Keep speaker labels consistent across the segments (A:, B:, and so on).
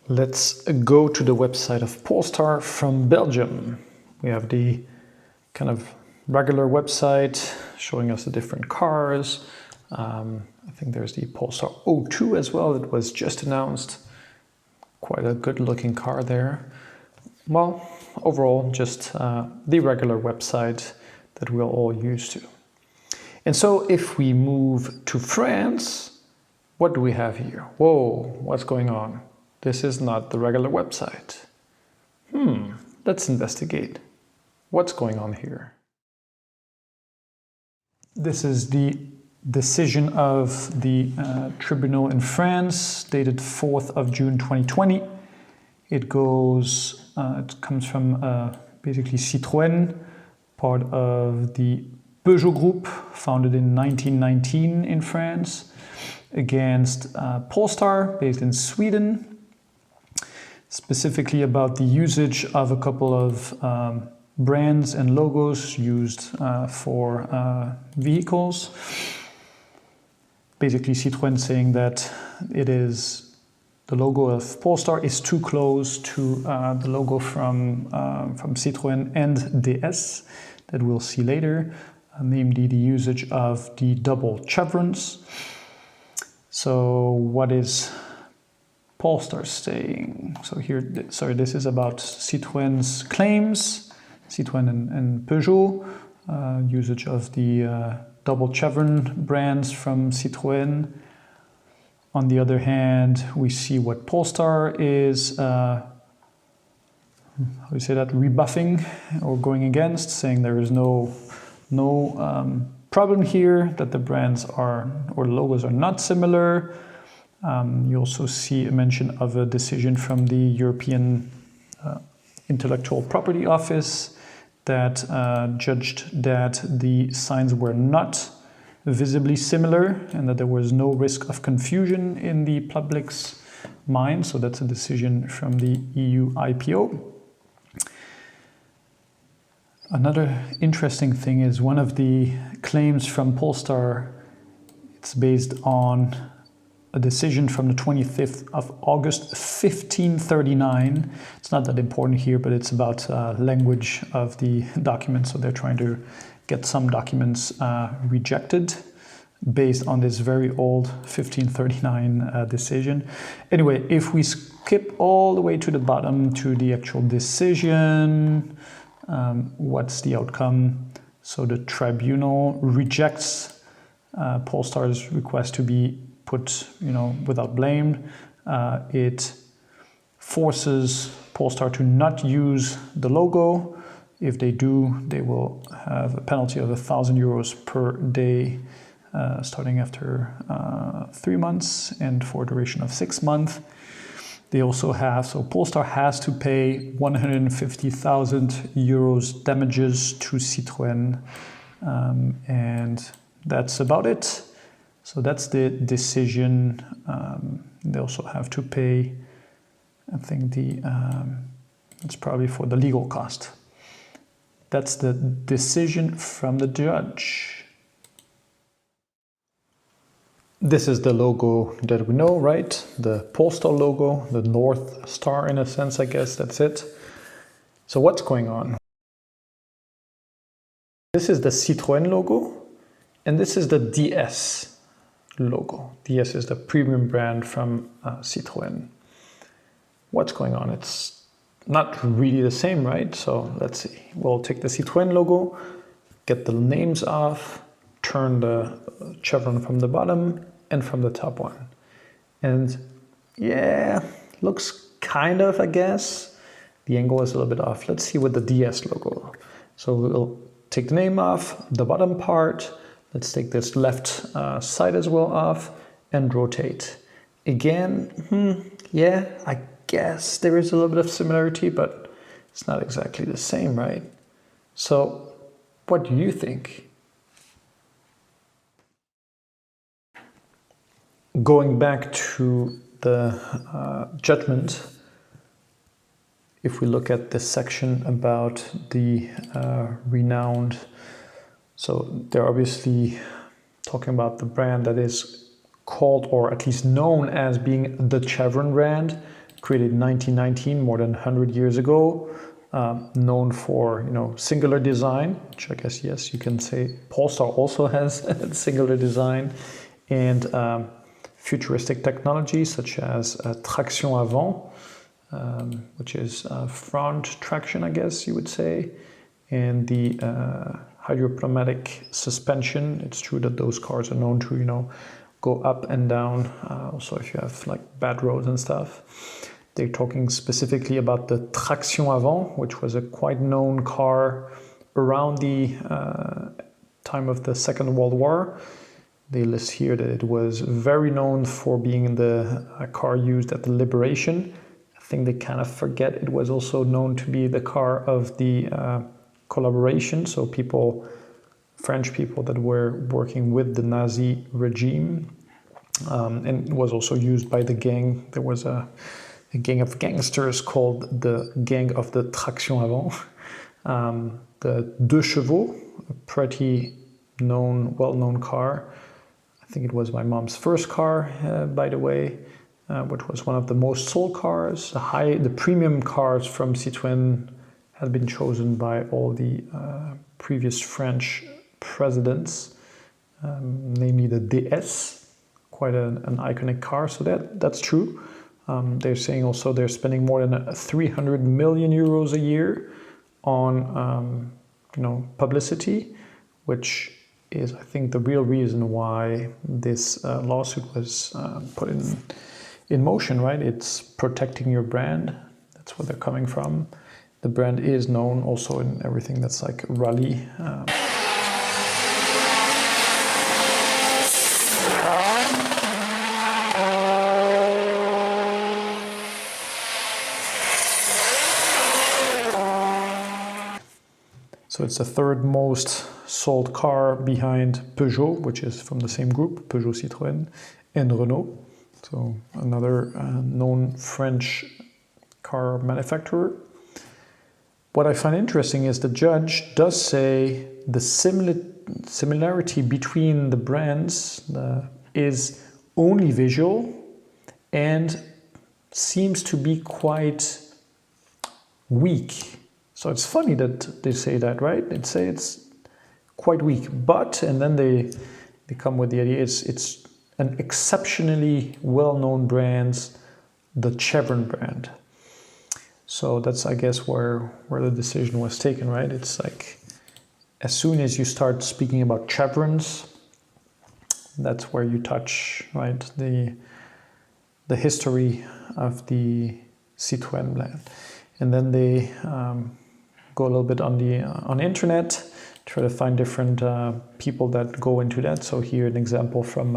A: Let's go to the website of Polestar from Belgium. We have the kind of regular website showing us the different cars. I think there's the Polestar 02 as well that was just announced. Quite a good looking car there. Well, overall, just the regular website that we're all used to. And so if we move to France, what do we have here? Whoa, what's going on? This is not the regular website. Let's investigate. What's going on here? This is the decision of the tribunal in France, dated 4th of June 2020. It comes from basically Citroën, part of the Peugeot Group, founded in 1919 in France, against Polestar, based in Sweden, specifically about the usage of a couple of brands and logos used for vehicles. Basically, Citroën saying that the logo of Polestar is too close to the logo from Citroën and DS that we'll see later, namely the usage of the double chevrons. So what is Polestar saying? So here, this is about Citroën's claims, Citroën and Peugeot, usage of the double chevron brands from Citroën. On the other hand, we see what Polestar is, rebuffing or going against, saying there is no problem here, that the brands or logos are not similar. You also see a mention of a decision from the European Intellectual Property Office that judged that the signs were not visibly similar and that there was no risk of confusion in the public's mind. So that's a decision from the EU IPO. Another interesting thing is one of the claims from Polestar, it's based on a decision from the 25th of August 1539. It's not that important here, but it's about language of the document. So they're trying to get some documents rejected based on this very old 1539 decision. Anyway, if we skip all the way to the bottom to the actual decision, what's the outcome? So the tribunal rejects Polestar's request to be put, without blame. It forces Polestar to not use the logo. If they do, they will have a penalty of €1,000 per day, starting after 3 months and for a duration of 6 months. They also Polestar has to pay €150,000 damages to Citroën, and that's about it. So that's the decision. They also have to pay, I think it's probably for the legal cost. That's the decision from the judge. This is the logo that we know, right? The Polestar logo, the North Star in a sense, I guess, that's it. So what's going on? This is the Citroën logo, and this is the DS logo. DS is the premium brand from Citroën. What's going on? It's not really the same, right? So let's see. We'll take the Citroën logo, get the names off, turn the chevron from the bottom and from the top one. And yeah, looks kind of, I guess. The angle is a little bit off. Let's see with the DS logo. So we'll take the name off, the bottom part. Let's take this left side as well off and rotate. Again, yeah, I guess there is a little bit of similarity, but it's not exactly the same, right? So what do you think? Going back to the judgment, if we look at this section about the renowned, so they're obviously talking about the brand that is called, or at least known as being the Chevron brand, created in 1919, more than 100 years ago. Known for, you know, singular design, which I guess, yes, you can say Polestar also has singular design, and futuristic technology such as traction avant, which is front traction, I guess you would say, and the hydropneumatic suspension. It's true that those cars are known to, you know, go up and down, also if you have like bad roads and stuff. They're talking specifically about the traction avant, which was a quite known car around the time of the Second World War. They list here that it was very known for being the car used at the liberation. I think they kind of forget it was also known to be the car of the collaboration. So people, French people that were working with the Nazi regime. And it was also used by the gang. There was a gang of gangsters called the Gang of the Traction Avant. The Deux Chevaux, a pretty well-known car. I think it was my mom's first car, by the way, which was one of the most sold cars. The premium cars from Citroën had been chosen by all the previous French presidents, namely the DS, quite an iconic car. So that's true. They're saying also they're spending more than 300 million euros a year on you know, publicity, which is, I think, the real reason why this lawsuit was put in motion, right? It's protecting your brand. That's where they're coming from. The brand is known also in everything that's like rally. So it's the third most sold car behind Peugeot, which is from the same group, Peugeot Citroën, and Renault. So another known French car manufacturer. What I find interesting is the judge does say the similarity between the brands is only visual and seems to be quite weak. So it's funny that they say that, right? They say it's quite weak, but, and then they come with the idea, it's an exceptionally well-known brand, the Chevron brand. So that's, I guess, where the decision was taken, right? It's like, as soon as you start speaking about chevrons, that's where you touch, right, the history of the Citroën brand. And then they go a little bit on the internet, try to find different people that go into that. So here an example from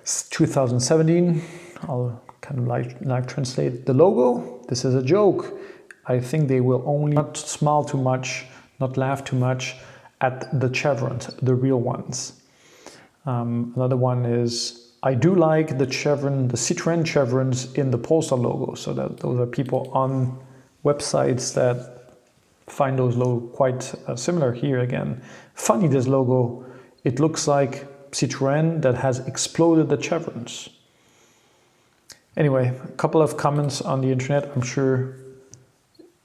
A: 2017. I'll kind of like translate the logo. This is a joke. I think they will only not smile too much, not laugh too much at the chevrons, the real ones. Another one is, I do like the chevron, the Citroën chevrons in the Polestar logo. So that those are people on websites that find those logos quite similar. Here again. Funny, this logo, it looks like Citroën that has exploded the chevrons. Anyway, a couple of comments on the internet. I'm sure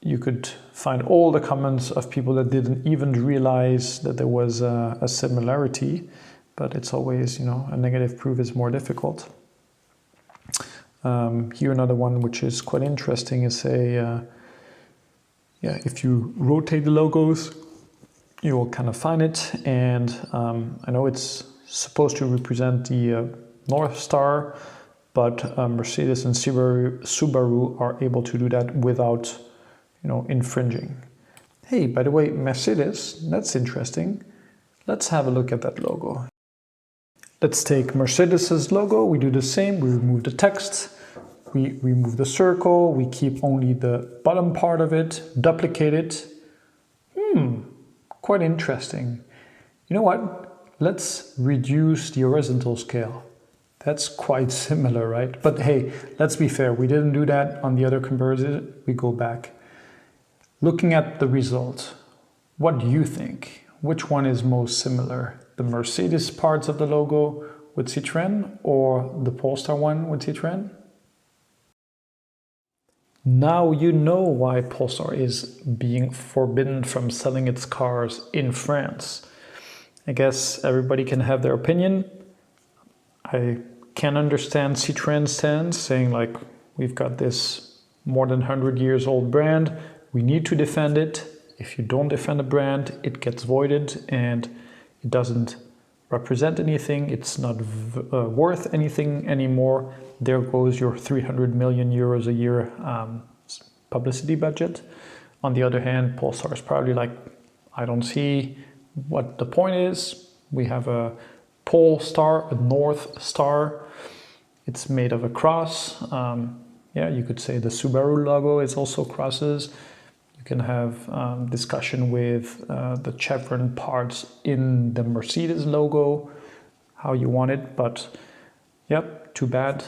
A: you could find all the comments of people that didn't even realize that there was a similarity, but it's always, you know, a negative proof is more difficult. Here another one which is quite interesting is if you rotate the logos, you will kind of find it. And I know it's supposed to represent the North Star, but Mercedes and Subaru are able to do that without, you know, infringing. Hey, by the way, Mercedes, that's interesting. Let's have a look at that logo. Let's take Mercedes's logo. We do the same. We remove the text. We remove the circle. We keep only the bottom part of it, duplicate it. Quite interesting. You know what? Let's reduce the horizontal scale. That's quite similar, right? But hey, let's be fair. We didn't do that on the other comparison. We go back. Looking at the result, what do you think? Which one is most similar? The Mercedes parts of the logo with Citroën or the Polestar one with Citroën? Now you know why Polestar is being forbidden from selling its cars in France. I guess everybody can have their opinion. I can understand Citroen's stance, saying like, we've got this more than 100 years old brand, we need to defend it. If you don't defend a brand, it gets voided and it doesn't represent anything, it's not worth anything anymore. There goes your 300 million euros a year publicity budget. On the other hand, Polestar is probably like, I don't see what the point is. We have a Polestar, a North Star. It's made of a cross. Yeah, you could say the Subaru logo is also crosses. You can have discussion with the chevron parts in the Mercedes logo, how you want it, but yep, too bad.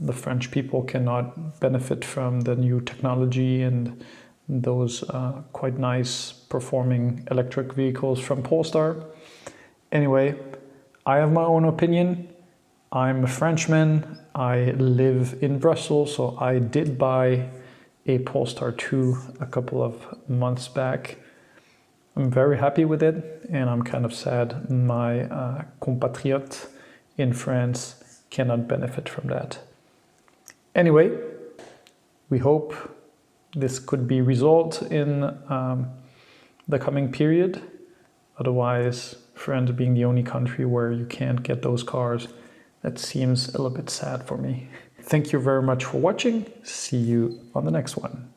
A: The French people cannot benefit from the new technology and those quite nice performing electric vehicles from Polestar. Anyway, I have my own opinion. I'm a Frenchman. I live in Brussels, so I did buy a Polestar 2 a couple of months back. I'm very happy with it, and I'm kind of sad my compatriot in France cannot benefit from that. Anyway, we hope this could be resolved in the coming period. Otherwise, France being the only country where you can't get those cars, that seems a little bit sad for me. Thank you very much for watching. See you on the next one.